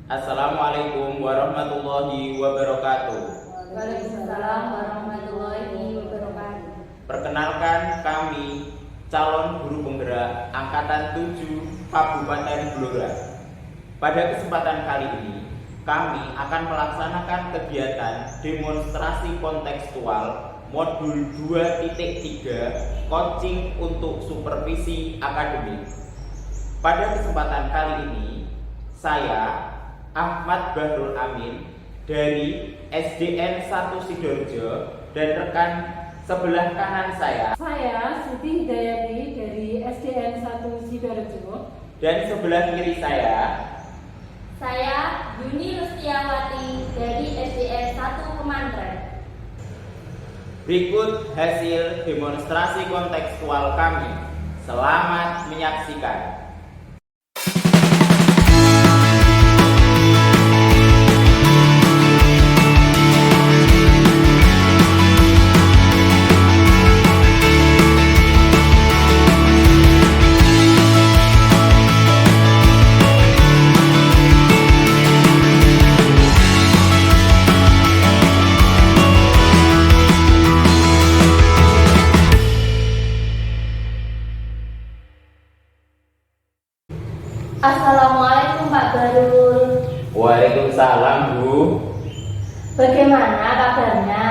Assalamualaikum warahmatullahi wabarakatuh. Waalaikumsalam warahmatullahi wabarakatuh. Perkenalkan kami calon guru penggerak Angkatan 7 Kabupaten Blora. Pada kesempatan kali ini, kami akan melaksanakan kegiatan demonstrasi kontekstual modul 2.3 coaching untuk supervisi akademik. Pada kesempatan kali ini, saya Ahmad Bahrul Amin dari SDN 1 Sidoarjo dan rekan sebelah kanan saya Siti Hidayati dari SDN 1 Sidoarjo dan sebelah kiri saya Yuni Rustiawati dari SDN 1 Kemantren. Berikut hasil demonstrasi kontekstual kami. Selamat menyaksikan. Assalamualaikum Pak Barul. Waalaikumsalam Bu. Bagaimana kabarnya?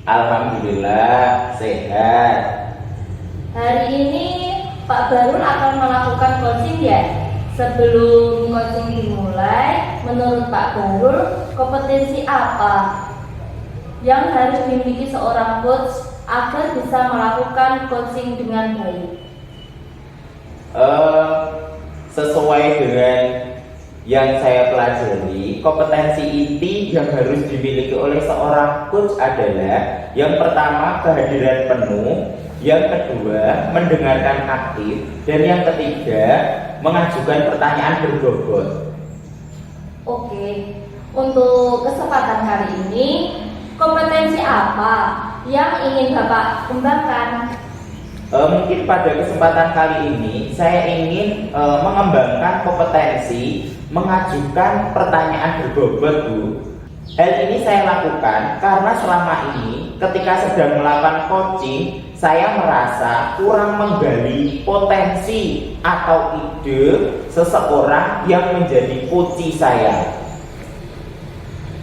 Alhamdulillah sehat. Hari ini Pak Barul akan melakukan coaching ya? Sebelum coaching dimulai, menurut Pak Barul, kompetensi apa yang harus dimiliki seorang coach agar bisa melakukan coaching dengan baik? Sesuai dengan yang saya pelajari, kompetensi inti yang harus dimiliki oleh seorang coach adalah yang pertama kehadiran penuh, yang kedua mendengarkan aktif, dan yang ketiga mengajukan pertanyaan berbobot. Oke, untuk kesempatan kali ini, kompetensi apa yang ingin Bapak kembangkan? Mungkin pada kesempatan kali ini saya ingin mengembangkan kompetensi mengajukan pertanyaan berbobot Bu. Hal ini saya lakukan karena selama ini ketika sedang melakukan coaching, saya merasa kurang menggali potensi atau ide seseorang yang menjadi coach saya.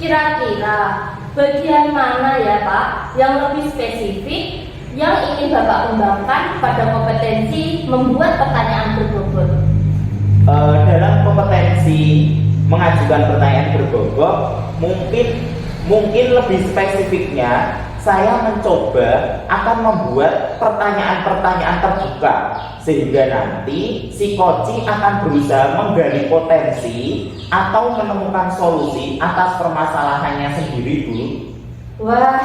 Kira-kira bagian mana ya Pak yang lebih spesifik yang ingin Bapak kembangkan pada kompetensi membuat pertanyaan berbobot? Dalam kompetensi mengajukan pertanyaan berbobot, mungkin lebih spesifiknya saya mencoba akan membuat pertanyaan-pertanyaan terbuka sehingga nanti si coach akan berusaha menggali potensi atau menemukan solusi atas permasalahannya sendiri Bu. Wah,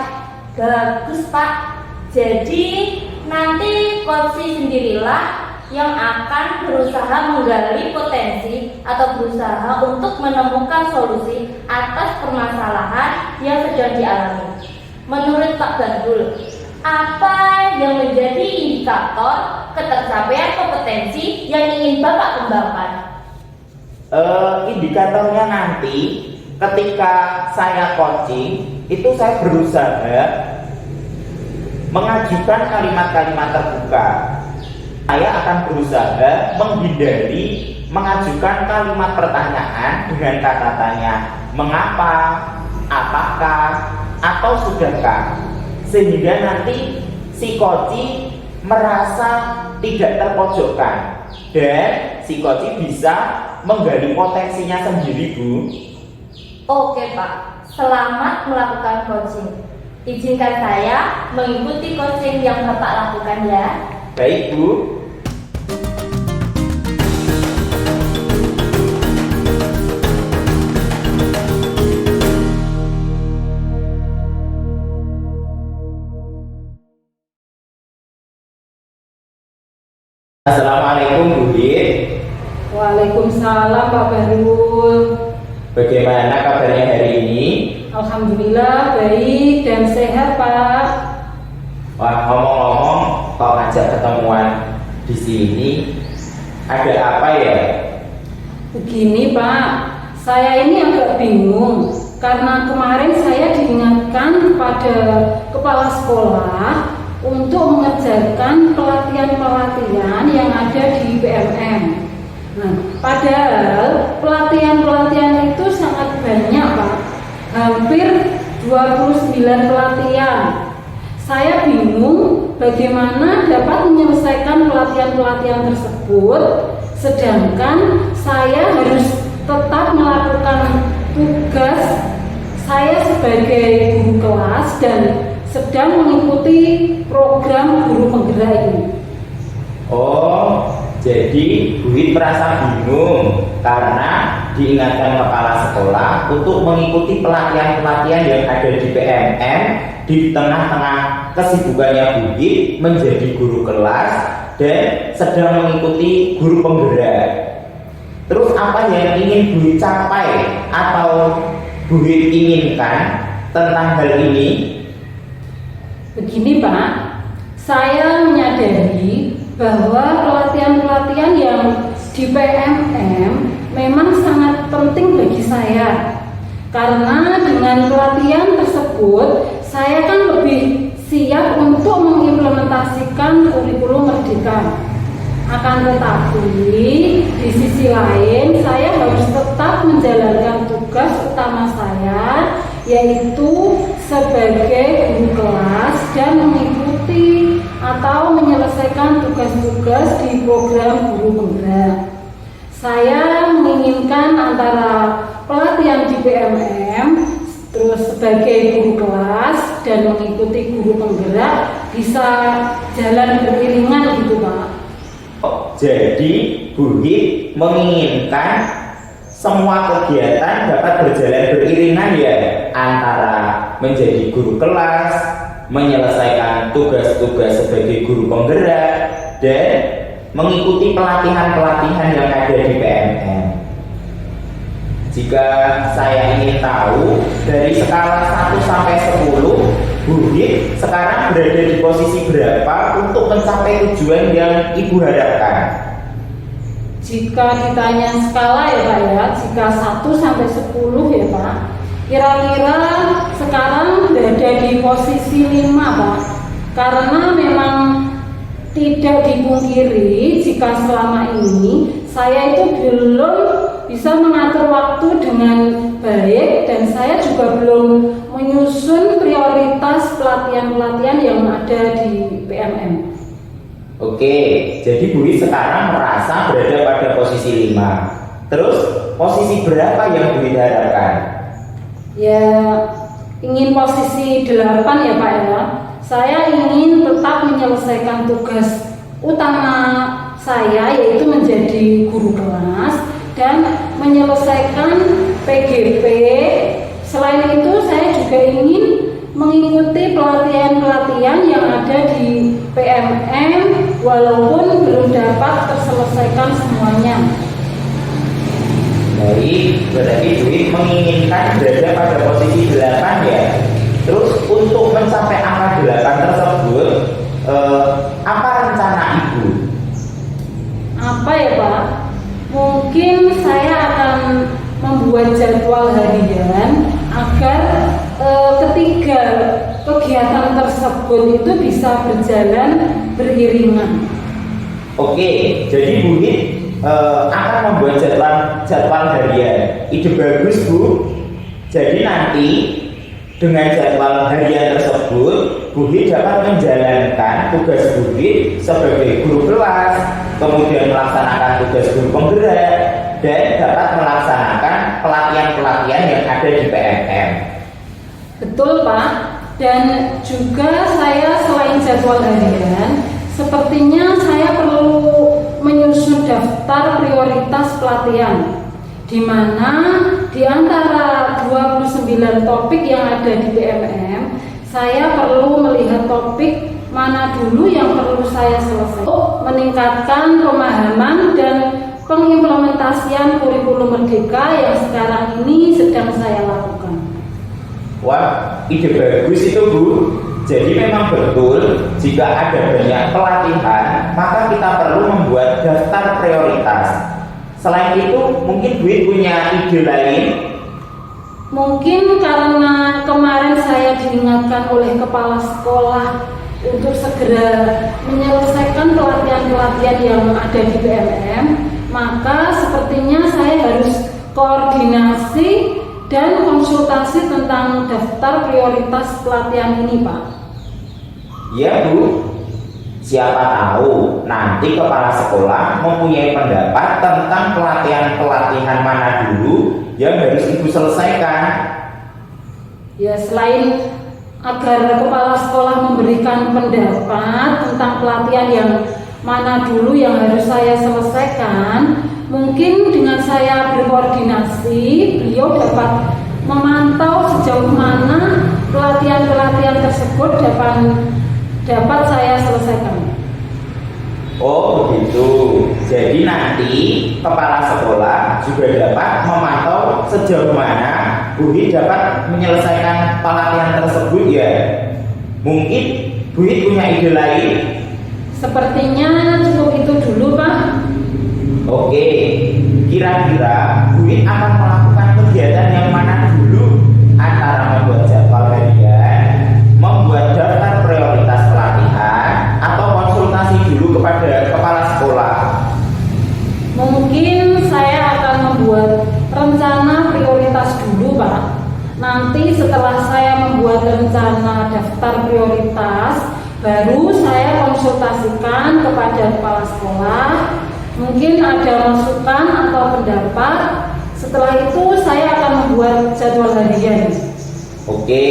bagus Pak. Jadi nanti coach sendirilah yang akan berusaha menggali potensi atau berusaha untuk menemukan solusi atas permasalahan yang sedang dialami. Menurut Pak Badrul, apa yang menjadi indikator ketercapaian kompetensi yang ingin Bapak kembangkan? Indikatornya nanti ketika saya coaching itu saya berusaha mengajukan kalimat-kalimat terbuka. Saya akan berusaha menghindari mengajukan kalimat pertanyaan dengan kata tanya mengapa, apakah, atau sudahkah, sehingga nanti si coach merasa tidak terpojokkan dan si coach bisa menggali potensinya sendiri Bu. Oke Pak, selamat melakukan coaching. Izinkan saya mengikuti coaching yang Bapak lakukan ya. Baik Bu. Assalamualaikum Bu Dit. Waalaikumsalam Pak Barul. Bagaimana kabarnya hari ini? Alhamdulillah baik dan sehat Pak. Wah, ngomong-ngomong, kau ngajak ketemuan di sini, ada apa ya? Begini Pak, Saya ini agak bingung karena kemarin saya diingatkan pada kepala sekolah untuk mengerjakan pelatihan-pelatihan yang ada di PMM. Nah, padahal pelatihan-pelatihan itu sangat banyak, Pak. Hampir 29 pelatihan. Saya bingung bagaimana dapat menyelesaikan pelatihan-pelatihan tersebut, sedangkan saya harus tetap melakukan tugas saya sebagai guru kelas dan sedang mengikuti program guru penggerak ini. Oh, jadi Bu merasa bingung karena diingatkan kepala sekolah untuk mengikuti pelatihan-pelatihan yang ada di PMM di tengah-tengah kesibukannya Bu menjadi guru kelas dan sedang mengikuti guru penggerak. Terus apa yang ingin Bu capai atau Bu inginkan tentang hal ini? Begini Pak, saya menyadari bahwa pelatihan-pelatihan yang di PMM memang sangat penting bagi saya. Karena dengan pelatihan tersebut, saya kan lebih siap untuk mengimplementasikan kurikulum Merdeka. Akan tetapi, di sisi lain, saya harus tetap menjalankan tugas utama saya, yaitu sebagai guru kelas dan mengikuti atau menyelesaikan tugas-tugas di program guru penggerak. Saya menginginkan antara pelatihan di PMM, terus sebagai guru kelas dan mengikuti guru penggerak bisa jalan beriringan gitu Pak. Jadi Bu menginginkan semua kegiatan dapat berjalan beriringan ya, antara menjadi guru kelas, menyelesaikan tugas-tugas sebagai guru penggerak, dan mengikuti pelatihan-pelatihan yang ada di PMM. Jika saya ingin tahu dari skala 1 sampai 10, Bu sekarang berada di posisi berapa untuk mencapai tujuan yang Ibu harapkan? Jika ditanya skala ya Pak ya, jika 1 sampai 10 ya Pak, kira-kira sekarang berada di posisi 5 Pak. Karena memang tidak dipungkiri jika selama ini saya itu belum bisa mengatur waktu dengan baik dan saya juga belum menyusun prioritas pelatihan-pelatihan yang ada di PMM. Oke, jadi Bu sekarang merasa berada pada posisi 5. Terus posisi berapa yang Bu harapkan? Ya, ingin posisi 8 ya Pak ya. Saya ingin tetap menyelesaikan tugas utama saya, yaitu menjadi guru kelas dan menyelesaikan PGP. Selain itu saya juga ingin mengikuti pelatihan-pelatihan yang ada di PMM walaupun belum dapat terselesaikan semuanya. Baik, berarti Bu menginginkan berada pada posisi 8 ya. Terus untuk mencapai angka 8 tersebut, apa rencana Ibu? Apa ya Pak? Mungkin saya akan membuat jadwal harian agar ketiga kegiatan tersebut itu bisa berjalan beriringan. Oke, jadi Bu akan membuat jadwal harian. Ide bagus Bu. Jadi nanti dengan jadwal harian tersebut, Bu dapat menjalankan tugas Bu sebagai guru kelas, kemudian melaksanakan tugas guru penggerak, dan dapat melaksanakan pelatihan-pelatihan yang ada di PMM. Betul Pak, dan juga saya selain jadwal harian, sepertinya saya perlu menyusun daftar prioritas pelatihan, di mana di antara 29 topik yang ada di PMM, saya perlu melihat topik mana dulu yang perlu saya selesaikan untuk meningkatkan pemahaman dan pengimplementasian kurikulum Merdeka yang sekarang ini sedang saya lakukan. Wah, ide bagus itu Bu. Jadi memang betul jika ada banyak pelatihan, maka kita perlu membuat daftar prioritas. Selain itu, mungkin Bu punya ide lain? Mungkin karena kemarin saya diingatkan oleh kepala sekolah untuk segera menyelesaikan pelatihan-pelatihan yang ada di BMM, maka sepertinya saya harus koordinasi dan konsultasi tentang daftar prioritas pelatihan ini, Pak. Ya Bu, siapa tahu nanti kepala sekolah mempunyai pendapat tentang pelatihan-pelatihan mana dulu yang harus Ibu selesaikan. Ya, selain agar kepala sekolah memberikan pendapat tentang pelatihan yang mana dulu yang harus saya selesaikan, mungkin dengan saya berkoordinasi, beliau dapat memantau sejauh mana pelatihan-pelatihan tersebut dapat saya selesaikan. Oh begitu. Jadi nanti kepala sekolah juga dapat memantau sejauh mana Bu dapat menyelesaikan pelatihan tersebut ya. Mungkin Bu punya ide lain? Sepertinya cukup itu dulu, Pak. Oke, kira-kira Bu akan melakukan kegiatan yang mana dulu antara membuat jadwal harian, membuat daftar prioritas pelatihan, atau konsultasi dulu kepada kepala sekolah? Mungkin saya akan membuat rencana prioritas dulu, Pak. Nanti setelah saya membuat rencana daftar prioritas, baru saya konsultasikan kepada kepala sekolah. Mungkin ada masukan atau pendapat. Setelah itu saya akan membuat jadwal harian. Oke,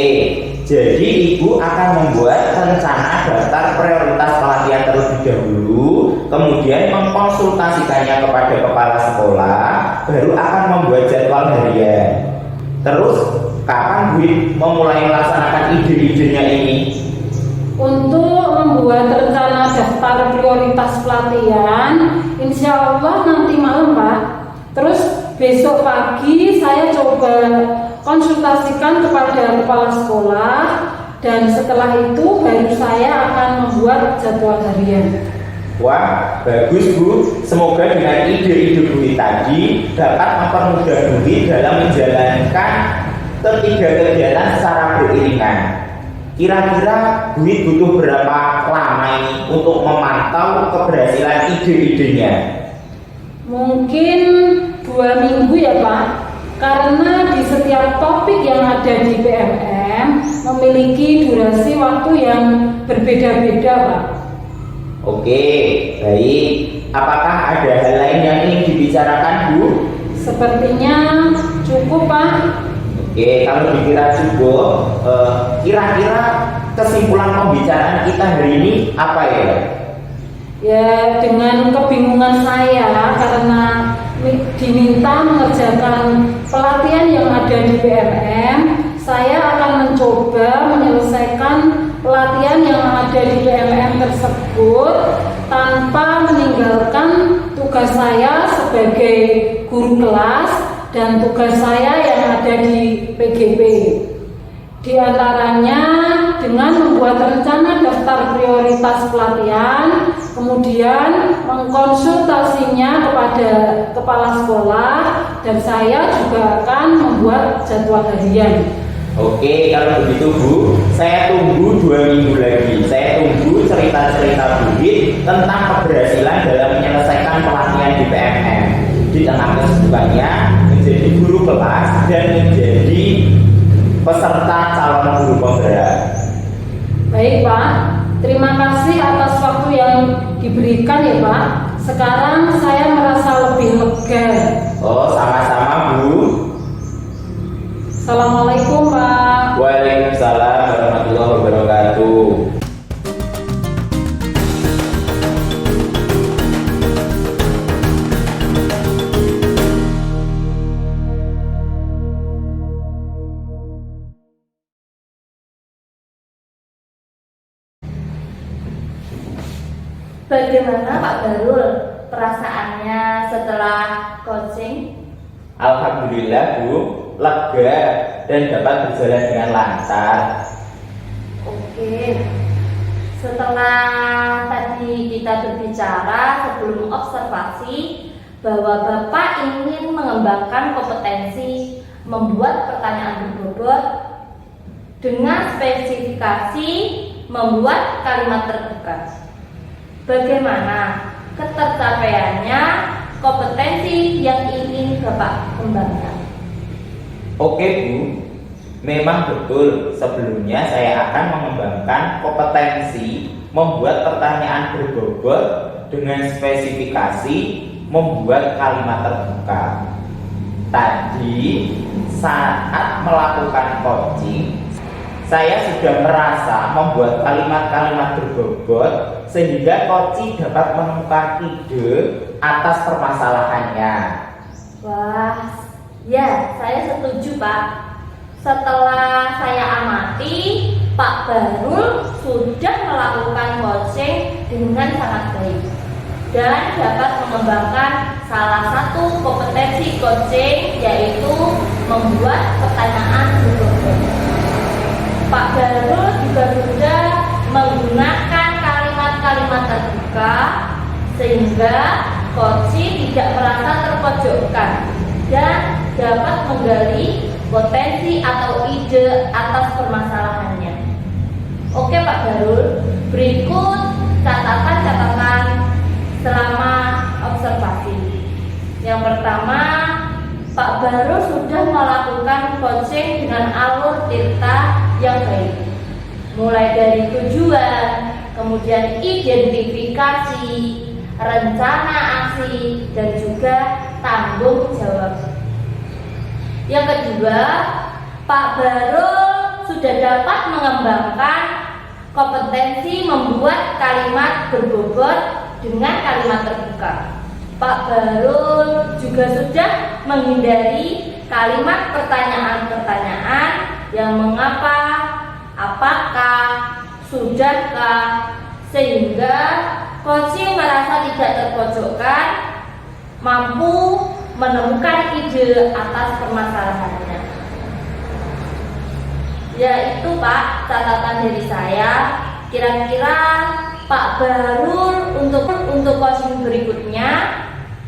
jadi Ibu akan membuat rencana daftar prioritas pelatihan terlebih dahulu, kemudian mengkonsultasikannya kepada kepala sekolah, baru akan membuat jadwal harian. Terus, kapan Bu memulai melaksanakan ide-idenya ini? Untuk membuat rencana daftar prioritas pelatihan, insya Allah nanti malam, Pak. Terus besok pagi saya coba konsultasikan kepada kepala sekolah, dan setelah itu baru saya akan membuat jadwal harian. Wah, bagus Bu. Semoga dengan ide-ide Bu tadi dapat mempermudah Bu dalam menjalankan ketiga kegiatan secara beriringan. Kira-kira Bu butuh berapa lama ini untuk memantau keberhasilan ide-idenya? Mungkin 2 minggu ya, Pak. Karena di setiap topik yang ada di BMM memiliki durasi waktu yang berbeda-beda, Pak. Oke, baik. Apakah ada hal lain yang ingin dibicarakan, Bu? Sepertinya cukup, Pak. Oke, kalau dikira cukup, kira-kira kesimpulan pembicaraan kita hari ini apa ya? Ya, dengan kebingungan saya karena diminta mengerjakan pelatihan yang ada di BMM, saya akan mencoba menyelesaikan pelatihan yang ada di BMM tersebut tanpa meninggalkan tugas saya sebagai guru kelas dan tugas saya yang ada di PGP. Di antaranya dengan membuat rencana daftar prioritas pelatihan, kemudian mengkonsultasinya kepada kepala sekolah, dan saya juga akan membuat jadwal harian. Oke, kalau begitu Bu, saya tunggu 2 minggu lagi. Saya tunggu cerita-cerita Bu tentang keberhasilan dalam menyelesaikan pelatihan di PMM. Di tengah kesibukannya menjadi guru kelas dan menjadi peserta calon guru penggerak. Baik, Pak. Terima kasih atas waktu yang diberikan ya, Pak. Sekarang saya merasa lebih lega. Oh, sama-sama Bu. Assalamualaikum, Pak. Waalaikumsalam warahmatullahi wabarakatuh. Bagaimana Pak Barul perasaannya setelah coaching? Alhamdulillah Bu, lega dan dapat berjalan dengan lancar. Oke. Setelah tadi kita berbicara sebelum observasi, bahwa Bapak ingin mengembangkan kompetensi membuat pertanyaan berbobot dengan spesifikasi membuat kalimat terbuka. Bagaimana ketercapaiannya kompetensi yang ingin Bapak kembangkan? Oke Bu, memang betul sebelumnya saya akan mengembangkan kompetensi membuat pertanyaan berbobot dengan spesifikasi membuat kalimat terbuka. Tadi saat melakukan coaching, saya sudah merasa membuat kalimat-kalimat berbobot sehingga coaching dapat menemukan ide atas permasalahannya. Wah, ya saya setuju Pak. Setelah saya amati, Pak Barul sudah melakukan coaching dengan sangat baik dan dapat mengembangkan salah satu kompetensi coaching, yaitu membuat pertanyaan berbobot. Pak Barul juga sudah menggunakan kalimat-kalimat terbuka sehingga coaching tidak merasa terpojokkan dan dapat menggali potensi atau ide atas permasalahannya. Oke Pak Barul, berikut catatan-catatan selama observasi. Yang pertama, Pak Barul sudah melakukan coaching dengan alur cerita yang baik, mulai dari tujuan, kemudian identifikasi, rencana aksi, dan juga tanggung jawab. Yang kedua, Pak Barul sudah dapat mengembangkan kompetensi membuat kalimat berbobot dengan kalimat terbuka. Pak Barul juga sudah menghindari kalimat pertanyaan-pertanyaan yang mengapa, apakah, sudahkah, sehingga coaching merasa tidak terpojokkan, mampu menemukan ide atas permasalahannya. Ya itu Pak, catatan dari saya. Kira-kira Pak Barul untuk coaching berikutnya,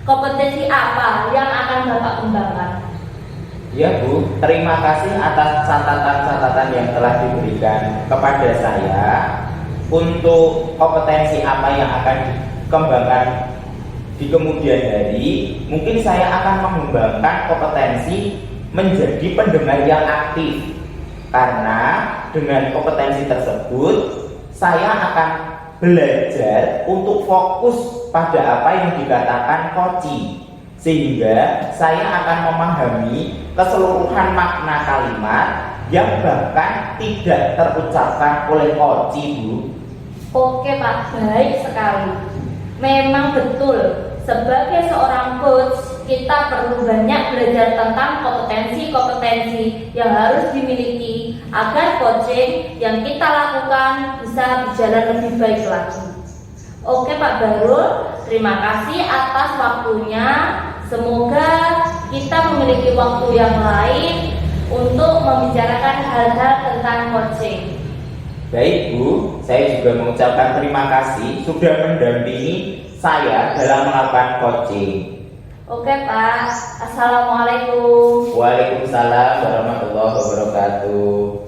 kompetensi apa yang akan Bapak kembangkan? Ya Bu, terima kasih atas catatan-catatan yang telah diberikan kepada saya. Untuk kompetensi apa yang akan dikembangkan di kemudian hari, mungkin saya akan mengembangkan kompetensi menjadi pendengar yang aktif. Karena dengan kompetensi tersebut, saya akan belajar untuk fokus pada apa yang dikatakan coaching, sehingga saya akan memahami keseluruhan makna kalimat yang bahkan tidak terucapkan oleh coaching, Bu. Oke Pak, baik sekali. Memang betul, sebagai seorang coach, kita perlu banyak belajar tentang kompetensi-kompetensi yang harus dimiliki agar coaching yang kita lakukan bisa berjalan lebih baik lagi. Oke Pak Barul, terima kasih atas waktunya. Semoga kita memiliki waktu yang lain untuk membicarakan hal-hal tentang coaching. Baik Bu, saya juga mengucapkan terima kasih sudah mendampingi saya dalam melakukan coaching. Oke Pak, Assalamualaikum. Waalaikumsalam warahmatullahi wabarakatuh.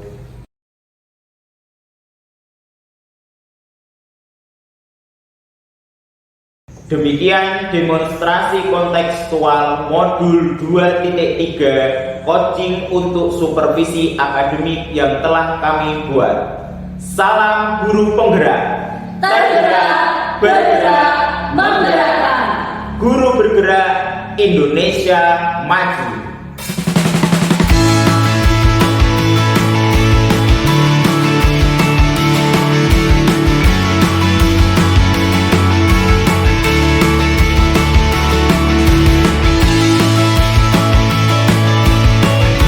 Demikian demonstrasi kontekstual modul 2.3 coaching untuk supervisi akademik yang telah kami buat. Salam guru penggerak. Tergerak, bergerak, menggerakkan. Guru bergerak, Indonesia maju.